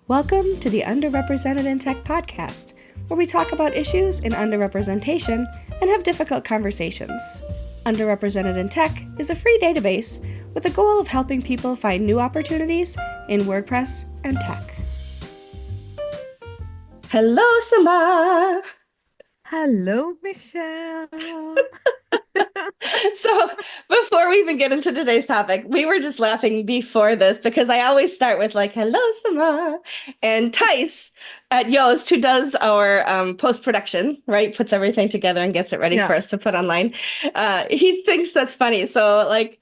Welcome to the Underrepresented in Tech podcast, where we talk about issues in underrepresentation and have difficult conversations. Underrepresented in Tech is a free database with the goal of helping people find new opportunities in WordPress and tech. Hello, Samah! Hello, Michelle. So before we even get into today's topic, we were just laughing before this because I always start with like, hello, Samah. And Tice at Yoast, who does our post-production, right, puts everything together and gets it ready for us to put online. He thinks that's funny. So like,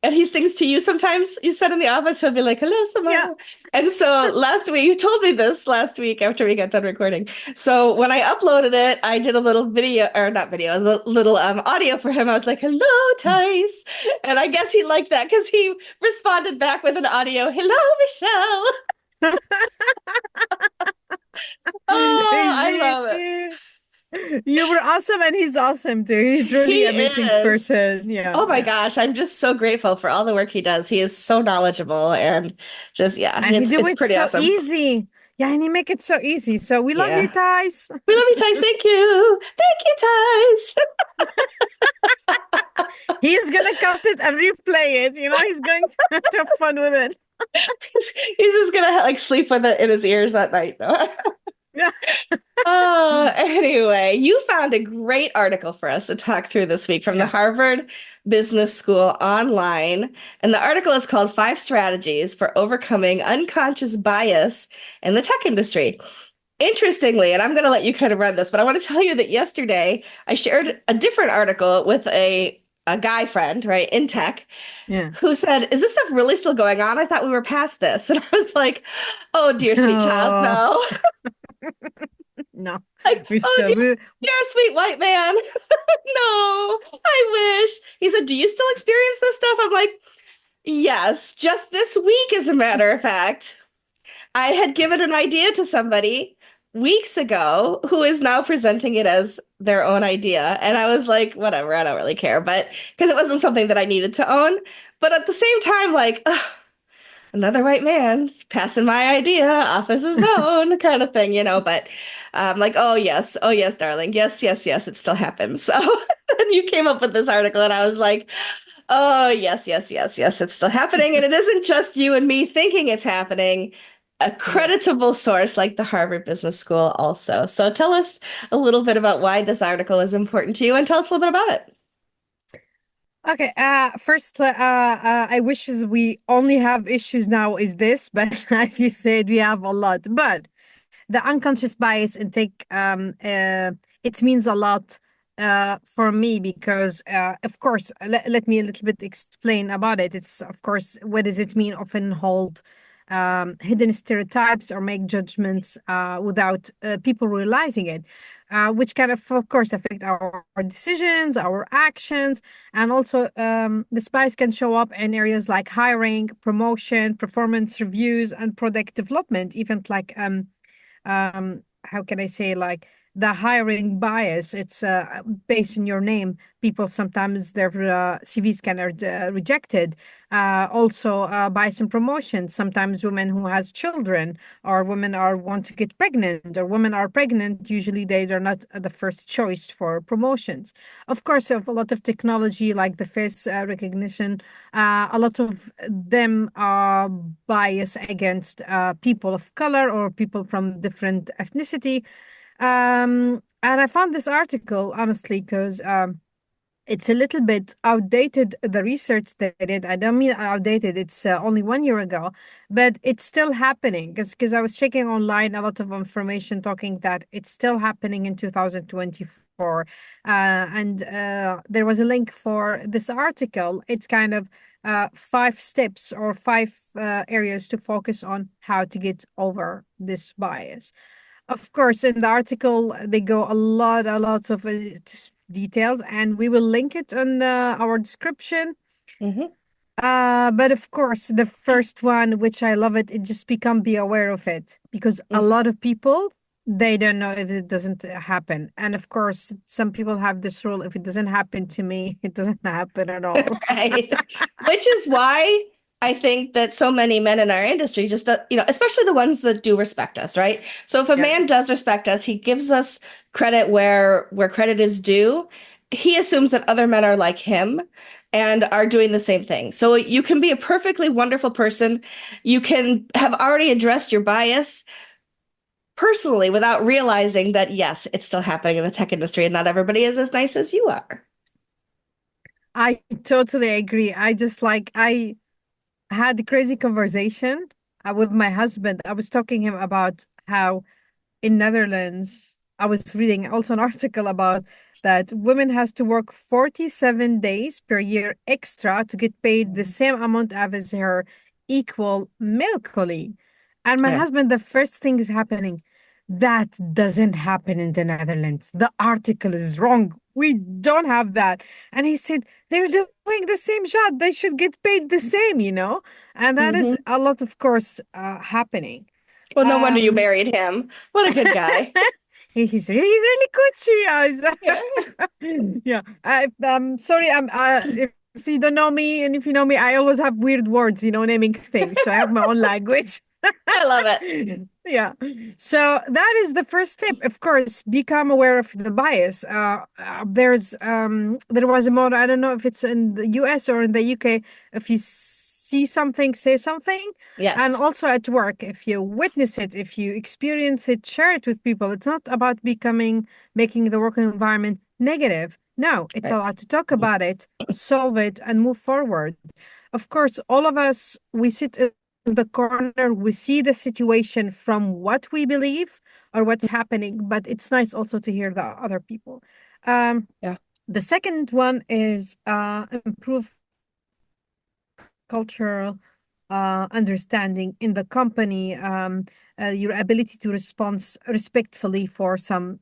and he sings to you sometimes. You said in the office, he'll be like, hello, Samah. Yeah. And so last week, you told me this last week after we got done recording. So when I uploaded it, I did a little video, or not video, a little audio for him. I was like, hello, Tice. And I guess he liked that because he responded back with an audio, hello, Michelle. Oh, I love it. You were awesome, and he's awesome too. He's really He amazing is. person. Oh my Yeah. gosh, I'm just so grateful for all the work he does. He is so knowledgeable and just, yeah, And he do it's it pretty so awesome. easy. Yeah, and he make it so easy. So we love you, Yeah. Thais. We love you, Tice. Thank you. Thank you, Tice. He's gonna cut it and replay it. He's going to have fun with it. He's just gonna like sleep with it in his ears at night. Yeah. Oh, anyway, you found a great article for us to talk through this week from the Yeah. Harvard Business School online. And the article is called 5 Strategies for Overcoming Unconscious Bias in the Tech Industry. Interestingly, and I'm going to let you kind of run this, but I want to tell you that yesterday I shared a different article with a guy friend, right, in tech, Yeah. who said, is this stuff really still going on? I thought we were past this. And I was like, oh, dear sweet child, Oh, no. no. Like, We oh, still we, dear sweet white man. No, I wish. He said, do you still experience this stuff? I'm like, yes, just this week, as a matter of fact. I had given an idea to somebody weeks ago who is now presenting it as their own idea. And I was like, whatever, I don't really care. But because it wasn't something that I needed to own. But at the same time, like, ugh, another white man passing my idea off as his own kind of thing, But like, oh, yes, darling. Yes, yes, yes, it still happens. So and you came up with this article, and I was like, oh, yes, yes, yes, yes, it's still happening. And it isn't just you and me thinking it's happening. A yeah. creditable source like the Harvard Business School also. So tell us a little bit about why this article is important to you and tell us a little bit about it. Okay, first, I wish we only have issues now is this, but as you said, we have a lot. But the unconscious bias intake, it means a lot for me because, of course, let me a little bit explain about it. It's, of course, what does it mean? Often hold hidden stereotypes or make judgments without people realizing it, which can, of course, affect our decisions, our actions, and also the bias can show up in areas like hiring, promotion, performance reviews, and product development, even like how can I say, like the hiring bias. It's based on your name. People sometimes their CVs can are rejected. Also bias in promotion. Sometimes women who has children or women are want to get pregnant or women are pregnant, usually they are not the first choice for promotions. Of course, of a lot of technology like the face recognition, a lot of them are bias against people of color or people from different ethnicity. And I found this article honestly because it's a little bit outdated, the research they did. I don't mean outdated, it's only 1 year ago, but it's still happening because I was checking online a lot of information talking that it's still happening in 2024. And there was a link for this article. It's kind of 5 steps or 5 areas to focus on how to get over this bias. Of course, in the article, they go a lot of details, and we will link it on our description. Mhm. But of course, the first one, which I love it, it just become be aware of it because a Mhm. lot of people they don't know if it doesn't happen. And of course, some people have this rule: if it doesn't happen to me, it doesn't happen at all. Right. Which is why I think that so many men in our industry just, especially the ones that do respect us, right? So if a Yeah. man does respect us, he gives us credit where credit is due. He assumes that other men are like him and are doing the same thing. So you can be a perfectly wonderful person. You can have already addressed your bias personally without realizing that, yes, it's still happening in the tech industry and not everybody is as nice as you are. I totally agree. I had a crazy conversation with my husband. I was talking him about how in Netherlands, I was reading also an article about that women has to work 47 days per year extra to get paid the same amount as her equal male colleague. And my Yeah. husband, the first thing is happening. That doesn't happen in the Netherlands. The article is wrong. We don't have that. And he said, they're doing the same job. They should get paid the same, you know? And that is Hmm. a lot, of course, happening. Well, no wonder you Um, married him. What a good guy. he's really cutesy, Yeah. guys. Yeah. I'm sorry. If you don't know me, and if you know me, I always have weird words, naming things. So I have my own language. I love it. Yeah. So that is the first step. Of course, become aware of the bias. There was a motto, I don't know if it's in the US or in the UK, if you see something, say something. And Yes. also at work, if you witness it, if you experience it, share it with people. It's not about making the work environment negative. No, it's Right. allowed to talk about it, solve it, and move forward. Of course, all of us, we sit in the corner, we see the situation from what we believe or what's happening, but it's nice also to hear the other people. Um, Yeah. the second one is improve cultural understanding in the company, your ability to respond respectfully for some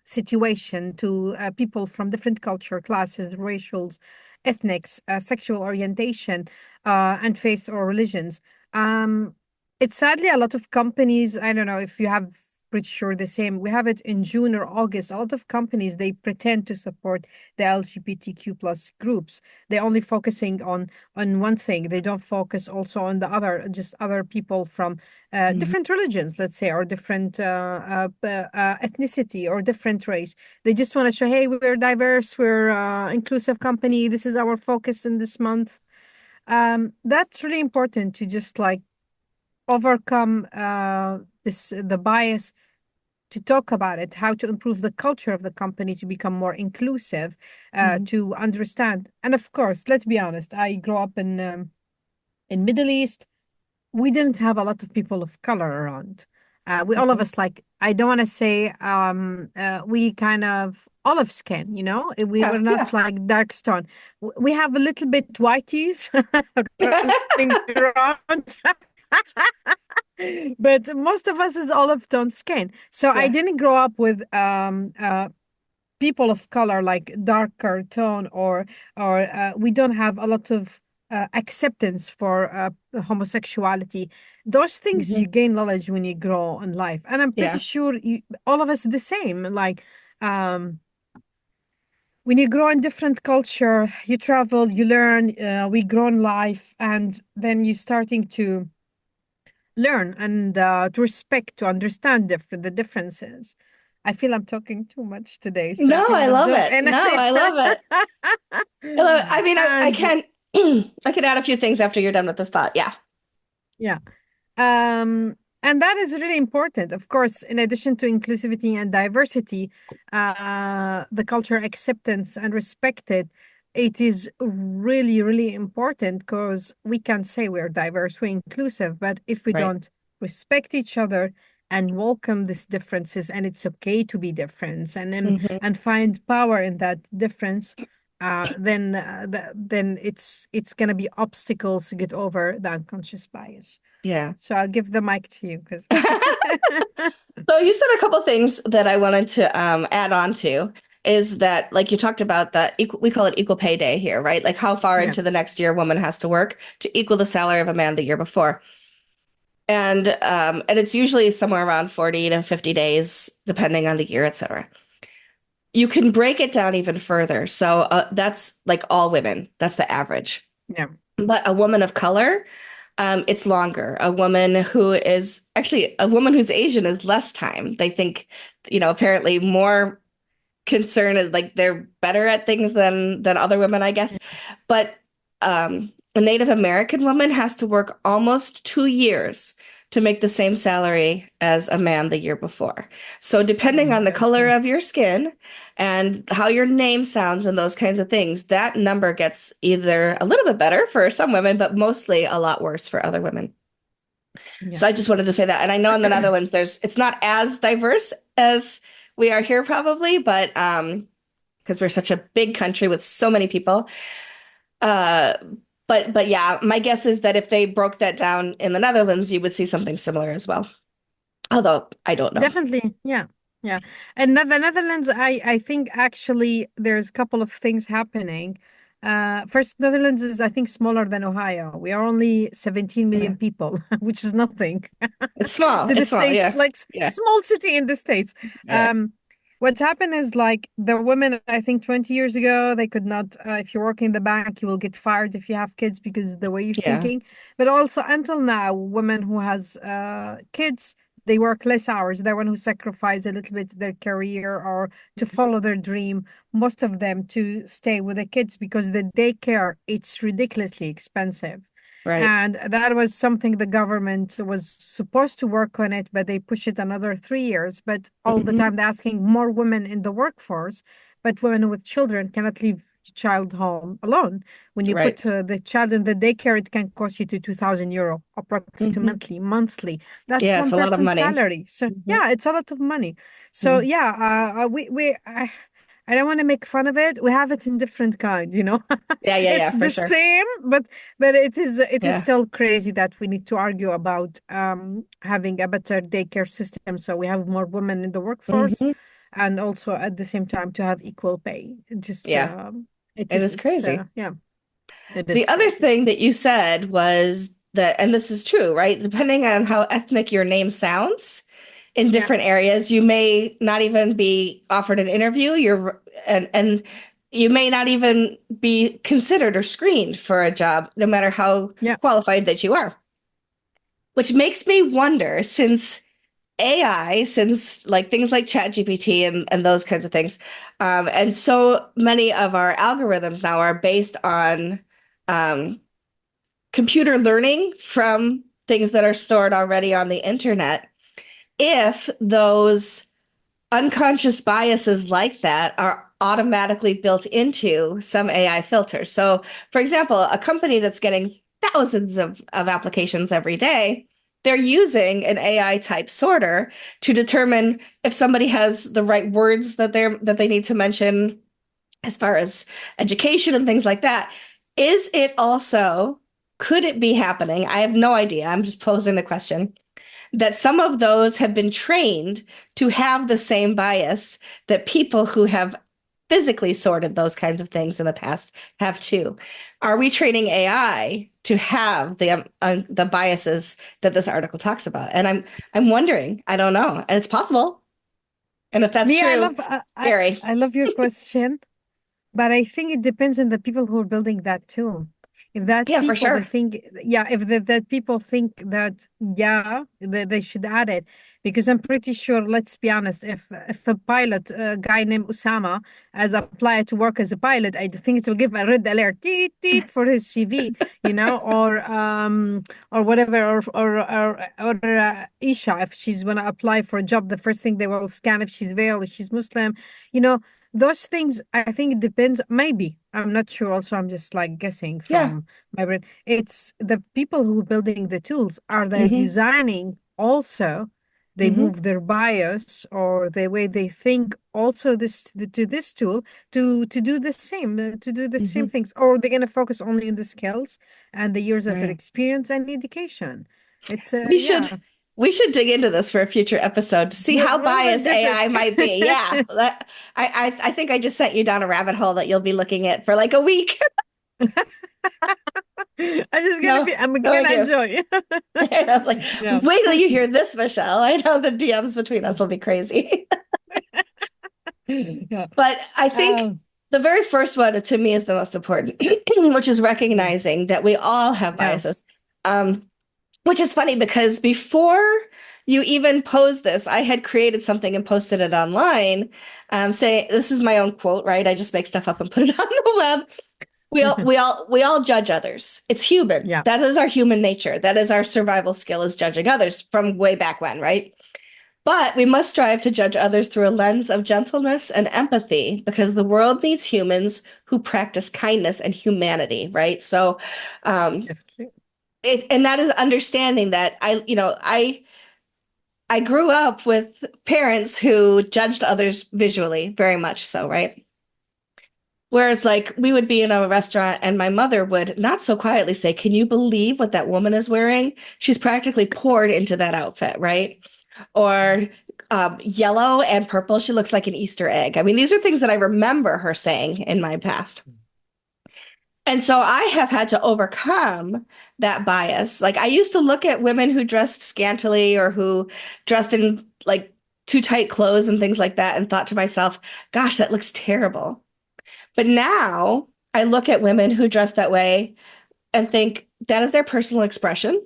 situation to people from different culture, classes, racials, ethnics, sexual orientation, and faith or religions. Um, it's sadly a lot of companies. I don't know if you have pretty sure the same. We have it in June or August. A lot of companies they pretend to support the LGBTQ plus groups. They're only focusing on one thing. They don't focus also on the other, just other people from Mhm. different religions, let's say, or different ethnicity or different race. They just want to show, hey, we're diverse, we're inclusive company. This is our focus in this month. That's really important to just like overcome this the bias to talk about it, how to improve the culture of the company to become more inclusive, Mhm. to understand. And of course, let's be honest, I grew up in Middle East. We didn't have a lot of people of color around. We all of Mhm. us like I don't want to say we kind of olive skin, we were Yeah. not Yeah. like dark stone. We have a little bit whiteys running around. But most of us is olive tone skin. So I Yeah. didn't grow up with people of color like darker tone or we don't have a lot of acceptance for homosexuality. Those things Hmm. you gain knowledge when you grow in life, and I'm pretty Yeah. sure all of us the same. Like um, when you grow in different culture, you travel, you learn, we grow in life, and then you're starting to learn and to respect, to understand the differences. I feel I'm talking too much today, so No, if you I want to love jump it. in No, I anytime. love it. I love it. I mean, I And can I could add a few things after you're done with this thought. Yeah. yeah, Um, and that is really important. Of course, in addition to inclusivity and diversity, the culture acceptance and respected, it is really, really important because we can say we're diverse, we're inclusive, but if we Right. don't respect each other and welcome these differences, and it's okay to be different, Hmm. and find power in that difference, then it's gonna be obstacles to get over the unconscious bias. Yeah. So I'll give the mic to you because So you said a couple things that I wanted to add on to is that like you talked about that we call it equal pay day here, right? Like how far yeah, into the next year a woman has to work to equal the salary of a man the year before. And it's usually somewhere around 40 to 50 days, depending on the year, et cetera. You can break it down even further. So that's like all women. That's the average. yeah, But a woman of color, it's longer. A woman who's Asian is less time. They think, apparently more concern is like they're better at things than other women, I guess. But a Native American woman has to work almost 2 years to make the same salary as a man the year before. So Oh depending my on the God. color Yeah. of your skin and how your name sounds and those kinds of things, that number gets either a little bit better for some women, but mostly a lot worse for other women. Yeah. So I just wanted to say that. And I know in the Netherlands, it's not as diverse as we are here probably, but because we're such a big country with so many people. Uh, but yeah, my guess is that if they broke that down in the Netherlands, you would see something similar as well. Although I don't know. Definitely, yeah, yeah. And the Netherlands, I think actually there's a couple of things happening. First, Netherlands is I think smaller than Ohio. We are only 17 Yeah. million people, which is nothing It's small. to the It's small. States, Yeah. like Yeah. small city in the States. Yeah. Um, what's happened is like the women, I think 20 years ago, they could not, if you work in the bank, you will get fired if you have kids because the way you're Yeah. thinking. But also until now, women who has kids, they work less hours. They're one who sacrifice a little bit their career or to follow their dream. Most of them to stay with the kids because the daycare, it's ridiculously expensive. Right. And that was something the government was supposed to work on it, but they push it another 3 years. But all the Hmm. time they're asking more women in the workforce, but women with children cannot leave child home alone. When you Right. put the child in the daycare, it can cost you to 2,000 euro Hmm. approximately monthly. That's Yeah, it's one a lot of person's money. salary. So Hmm. yeah, it's a lot of money. So Hmm. yeah, I don't want to make fun of it. We have it in different kind, you know. Yeah, yeah, It's yeah, for the sure. same, but it is Yeah. still crazy that we need to argue about having a better daycare system so we have more women in the workforce Hmm. and also at the same time to have equal pay. It just Yeah. it It is is it's crazy. yeah, it is The other crazy. thing that you said was that, and this is true, right? Depending on how ethnic your name sounds in Yeah. different areas, you may not even be offered an interview. And you may not even be considered or screened for a job, no matter how Yeah. qualified that you are. Which makes me wonder, since AI, since like things like ChatGPT and those kinds of things, and so many of our algorithms now are based on um, computer learning from things that are stored already on the internet. If those unconscious biases like that are automatically built into some AI filters. So, for example, a company that's getting thousands of applications every day, they're using an AI type sorter to determine if somebody has the right words that they need to mention as far as education and things like that. Is it also, could it be happening? I have no idea. I'm just posing the question that some of those have been trained to have the same bias that people who have physically sorted those kinds of things in the past have too. Are we training AI to have the biases that this article talks about? And I'm wondering. I don't know, and it's possible. And if that's Me, I true, love I scary. I love your question. But I think it depends on the people who are building that tool. If that Yeah, for people they sure. think, yeah, if that people think that, yeah, they should add it, because I'm pretty sure. Let's be honest. If a pilot, a guy named Usama, has applied to work as a pilot, I think it will give a red alert, teet teet, for his CV, or whatever, or Isha, if she's gonna apply for a job, the first thing they will scan if she's veiled, if she's Muslim, you know those things. I think it depends. Maybe I'm not sure. Also, I'm just like guessing Yeah. from my brain. It's the people who are building the tools. Are they Hmm. designing also? They Hmm. move their bias or the way they think also to this tool to do the same to do the same Hmm. things, or they're gonna focus only on the skills and the years of Right. experience and education. It's We should yeah. we should dig into this for a future episode to see how We'll biased AI definitely. might be. Yeah, I think I just sent you down a rabbit hole that you'll be looking at for like a week. I'm just gonna No, be. I'm no, thank gonna you. enjoy. And I was like, Yeah. wait till you hear this, Michelle. I know the DMs between us will be crazy. Yeah. But I think Um, The very first one to me is the most important, which is Mm. recognizing that we all have Yeah. biases. Um, which is funny because before you even posed this, I had created something and posted it online, saying this is my own quote, right? I just make stuff up and put it on the web. We all judge others. It's human. Yeah. That is our human nature. That is our survival skill is judging others from way back when, right? But we must strive to judge others through a lens of gentleness and empathy because the world needs humans who practice kindness and humanity, right? So, um, Definitely. and that is understanding that I grew up with parents who judged others visually, very much so, right? Whereas, like, we would be in a restaurant and my mother would not so quietly say, "Can you believe what that woman is wearing? She's practically poured into that outfit," right? Or yellow and purple, she looks like an Easter egg. I mean, these are things that I remember her saying in my past. And so I have had to overcome that bias. Like, I used to look at women who dressed scantily or who dressed in like too tight clothes and things like that and thought to myself, gosh, that looks terrible. But now I look at women who dress that way and think that is their personal expression.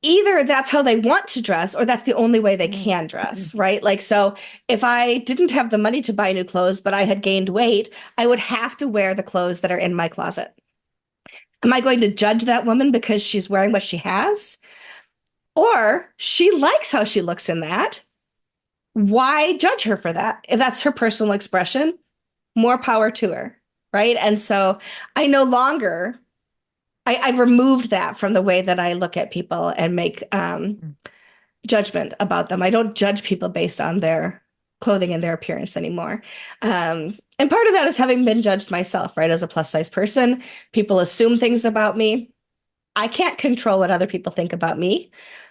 Either that's how they want to dress or that's the only way they Mm. can dress, right? Like, so if I didn't have the money to buy new clothes, but I had gained weight, I would have to wear the clothes that are in my closet. Am I going to judge that woman because she's wearing what she has? Or she likes how she looks in that. Why judge her for that? If that's her personal expression, more power to her, right? And so I no longer, I've removed that from the way that I look at people and make Mm. judgment about them. I don't judge people based on their clothing and their appearance anymore. And part of that is having been judged myself, right? As a plus size person, people assume things about me. I can't control what other people think about me,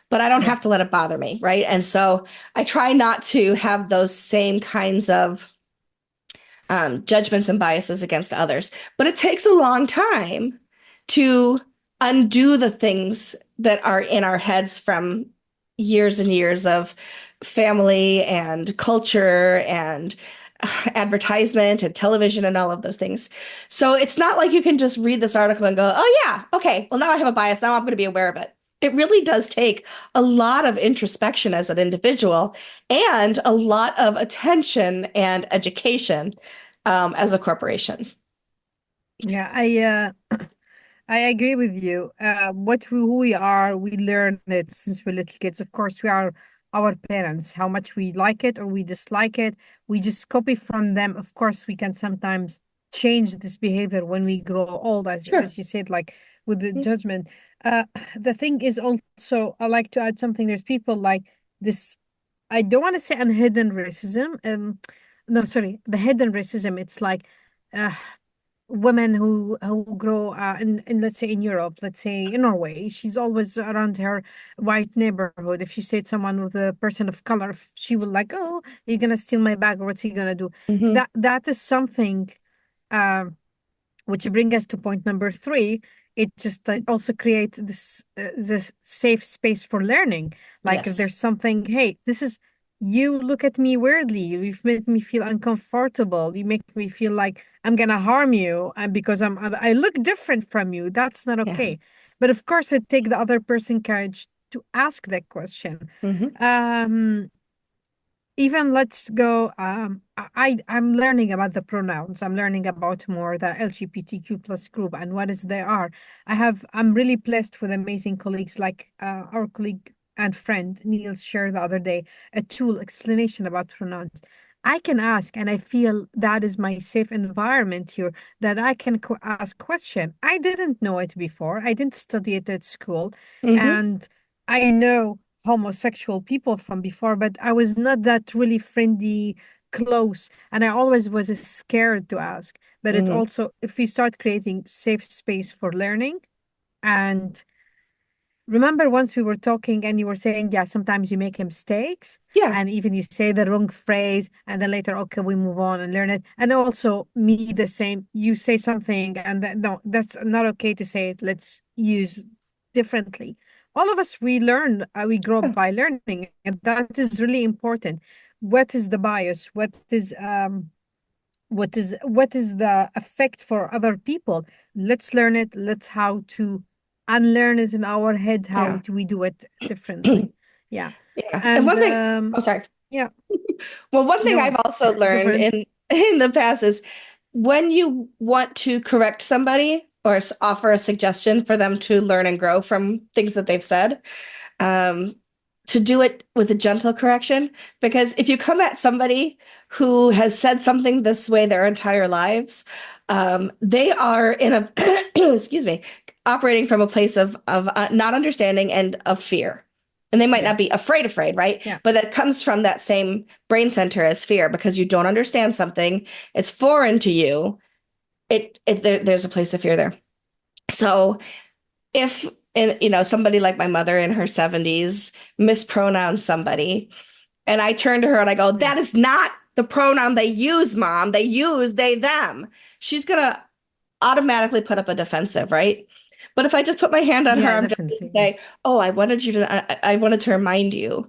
but I don't Yeah. have to let it bother me, right? And so I try not to have those same kinds of judgments and biases against others. But it takes a long time to undo the things that are in our heads from years and years of family and culture and advertisement and television and all of those things. So it's not like you can just read this article and go, oh, yeah, okay, well, now I have a bias. Now I'm going to be aware of it. It really does take a lot of introspection as an individual and a lot of attention and education as a corporation. Yeah, I agree with you. Who we are, we learn it since we're little kids. Of course, we are our parents. How much we like it or we dislike it, we just copy from them. Of course, we can sometimes change this behavior when we grow old, Sure. as you said, like with the judgment. Uh, the thing is also, I like to add something. There's people like this. I don't want to say unhidden racism. No, sorry, the hidden racism. It's like. Uh, Women who grow in let's say in Europe, let's say in Norway, she's always around her white neighborhood. If you say to someone with a person of color, she will like, oh, you're gonna steal my bag, or what's he gonna do? Hmm. That is something um which brings us to point number three. It just also creates this safe space for learning. Like if Yes. there's something, hey, this is you look at me weirdly. You've made me feel uncomfortable. You make me feel like I'm gonna harm you, and because I look different from you. That's not Yeah. okay. But of course, it take the other person courage to ask that question. Hmm. Um, Even let's go I'm learning about the pronouns. I'm learning about more the LGBTQ plus group and what is they are. I'm really blessed with amazing colleagues like our colleague and friend Niels shared the other day a tool explanation about pronouns. I can ask, and I feel that is my safe environment here, that I can ask question. I didn't know it before. I didn't study it at school, Hmm. and I know homosexual people from before, but I was not that really friendly, close, and I always was scared to ask. But it Hmm. also, if we start creating safe space for learning, and remember once we were talking and you were saying, yeah, sometimes you make mistakes. Yeah. And even you say the wrong phrase, and then later, okay, we move on and learn it. And also, me the same. You say something, and then, no, that's not okay to say it. Let's use differently. All of us, we learn, we grow up by learning, and that is really important. What is the bias? What is what is the effect for other people. Let's learn it. Let's how to unlearn it in our head. How Yeah. do we do it differently? Yeah. Yeah. And And one thing, oh, sorry. yeah, Well, one thing no, I've also go for learned it. in the past is when you want to correct somebody or offer a suggestion for them to learn and grow from things that they've said, um, to do it with a gentle correction. Because if you come at somebody who has said something this way their entire lives, they are in a, excuse me, operating from a place of not understanding and of fear. And they might Yeah, not be afraid, right? yeah, But that comes from that same brain center as fear because you don't understand something. It's foreign to you. There's a place of fear there. So if somebody like my mother in her 70s mispronouns somebody and I turn to her and I go, yeah, that is not the pronoun they use, mom. They use they them. She's gonna automatically put up a defensive, right? But if I just put my hand on her, yeah, I'm just gonna definitely. Yeah, say, oh, I wanted to remind you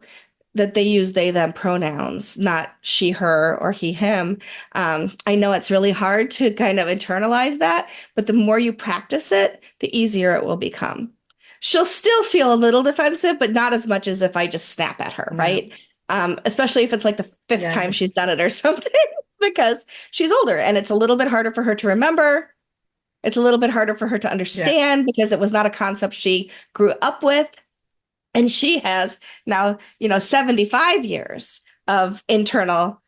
that they use they them pronouns, not she her or he him. I know it's really hard to kind of internalize that, but the more you practice it, the easier it will become. She'll still feel a little defensive, but not as much as if I just snap at her, yeah, right? Especially if it's like the fifth yeah, time she's done it or something, because she's older and it's a little bit harder for her to remember. It's a little bit harder for her to yeah, understand because it was not a concept she grew up with. And she has now, 75 years of internal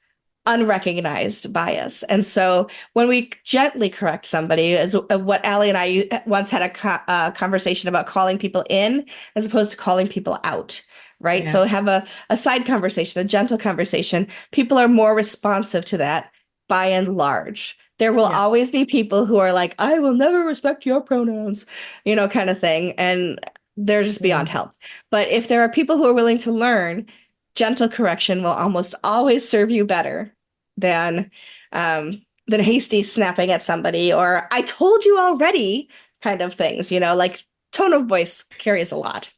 unrecognized bias. And so when we gently correct somebody, is what Allie and I once had a conversation about calling people in as opposed to calling people out, right? yeah, So have a side conversation, a gentle conversation. People are more responsive to that by and large. There will yeah, always be people who are like, I will never respect your pronouns, kind of thing. And they're just yeah. beyond help. But if there are people who are willing to learn, gentle correction will almost always serve you better than than hasty snapping at somebody or I told you already kind of things, like tone of voice carries a lot.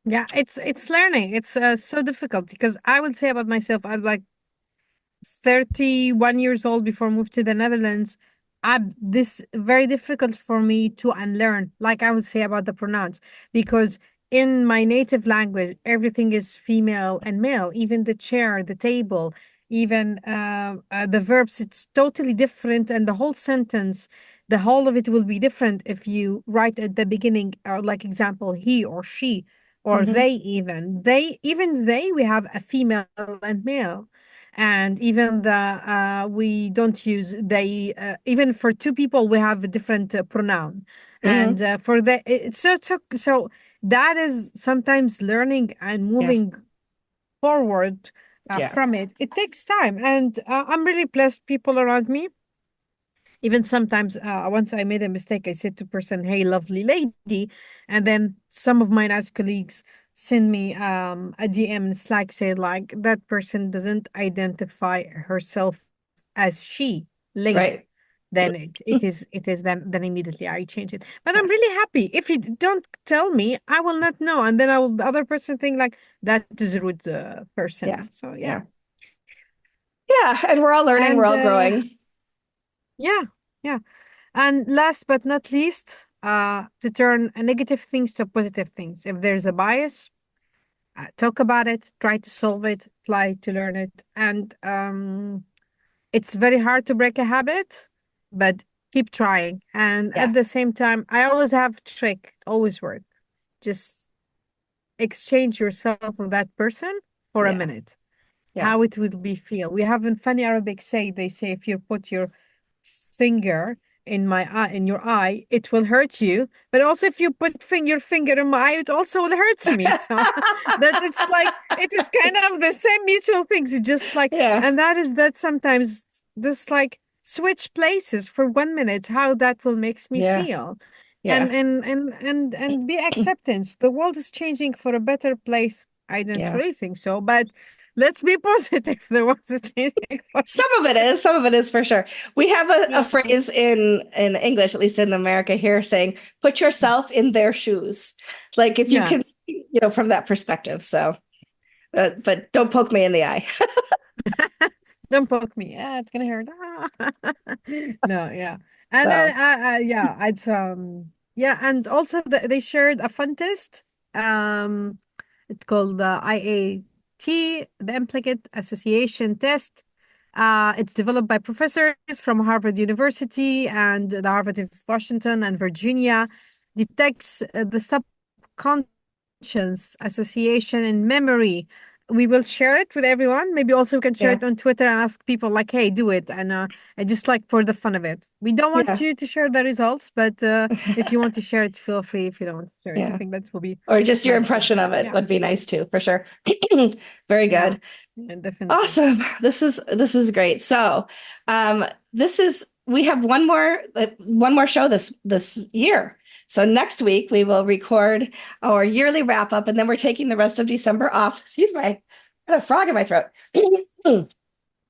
Yeah, it's learning. It's so difficult because I would say about myself, I'm like 31 years old before I moved to the Netherlands. This very difficult for me to unlearn, like I would say about the pronouns, because in my native language, everything is female and male, even the chair, the table, even the verbs, it's totally different. And the whole sentence, the whole of it will be different if you write at the beginning, or like example, he or she, or Hmm. they, even they, we have a female and male, and even we don't use they, even for two people we have a different pronoun. And Hmm. for the it's so that is sometimes learning and Yeah. moving forward Yeah. from it. It takes time, and I'm really blessed people around me. Even sometimes, once I made a mistake, I said to person, "Hey, lovely lady," and then some of my nice colleagues send me a DM in Slack, say like that person doesn't identify herself as she, lady. Right. Then it is then immediately I change it. But I'm really happy. If you don't tell me, I will not know, and then the other person think like that is a rude Yeah. person. So yeah, Yeah. Yeah. And we're all learning, we're and all growing. yeah, yeah. And last but not least, to turn negative things to positive things. If there's a bias, talk about it, try to solve it, try to learn it. And it's very hard to break a habit, but keep trying. And Yeah. at the same time, I always have trick, always work. Just exchange yourself with that person for a Yeah. minute. Yeah. How it would be feel. We have in funny Arabic say, they say if you put your finger in my eye, in your eye, it will hurt you. But also if you put your finger in my eye, it also will hurts me. So that it's like it is kind of the same mutual things. It's just like, Yeah. and that is that sometimes just like switch places for 1 minute, how that will makes me Yeah. feel. Yeah. And be acceptance. The world is changing for a better place. I don't Yeah. really think so, but let's be positive. The world is changing for Some of it is for sure. We have a yeah. phrase in English, at least in America here, saying, put yourself in their shoes. Like if you Yeah. can see, from that perspective. So, but don't poke me in the eye. Don't poke me. Yeah, it's gonna hurt. No, yeah. And then So yeah, it's yeah, and also they shared a fun test. Um it's called the IAT, the Implicate Association Test. It's developed by professors from Harvard University and the Harvard of Washington and Virginia. Detects the subconscious association in memory. We will share it with everyone. Maybe also we can share yeah, it on Twitter and ask people like, "Hey, do it!" And just like for the fun of it. We don't want yeah, you to share the results, but if you want to share it, feel free. If you don't want to share it, I yeah. think that will be Or just your nice too. impression of it Yeah, would be nice too, for sure. Very yeah, good. yeah, definitely. Awesome. This is great. So, this is we have one more show this year. So next week we will record our yearly wrap up, and then we're taking the rest of December off. Excuse me, I got a frog in my throat. We're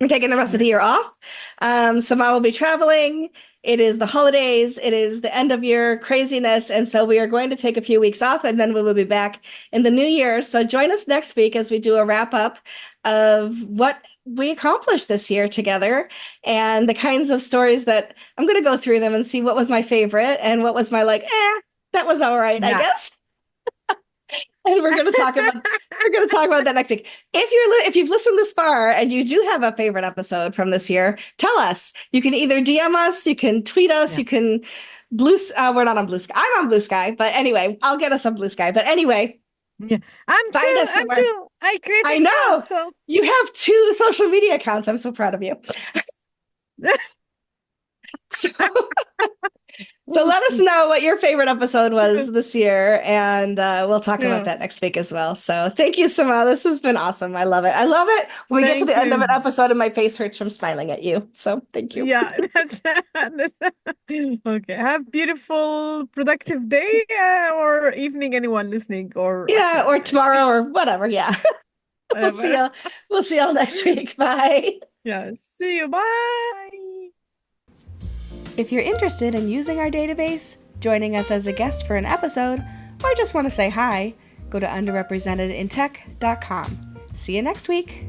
taking the rest of Yeah, the year off. Samah will be traveling. It is the holidays. It is the end of year craziness. And so we are going to take a few weeks off and then we will be back in the new year. So join us next week as we do a wrap up of what we accomplished this year together and the kinds of stories that I'm going to go through them and see what was my favorite and what was my like, that was all right, I yeah. guess. And we're going to talk about that next week. If you've listened this far and you do have a favorite episode from this year, tell us. You can either DM us, you can tweet us, Yeah. you can we're not on Blue Sky. I'm on Blue Sky, but anyway, I'll get us on Blue Sky. But anyway, Yeah. find us I'm somewhere. too. I create I account, know so you have 2 social media accounts. I'm so proud of you. So So let us know what your favorite episode was this year, and we'll talk about yeah. that next week as well. So thank you, Samah. This has been awesome. I love it. I love it when we get to Thank the end of an you. episode and my face hurts from smiling at you. So thank you. Yeah, that's okay. Have beautiful, productive day or evening, anyone listening or Yeah, or yeah, tomorrow or whatever. Yeah. We'll see whatever. y'all. We'll see y'all next week. Bye. Yeah. See you. Bye. If you're interested in using our database, joining us as a guest for an episode, or just want to say hi, go to underrepresentedintech.com. See you next week.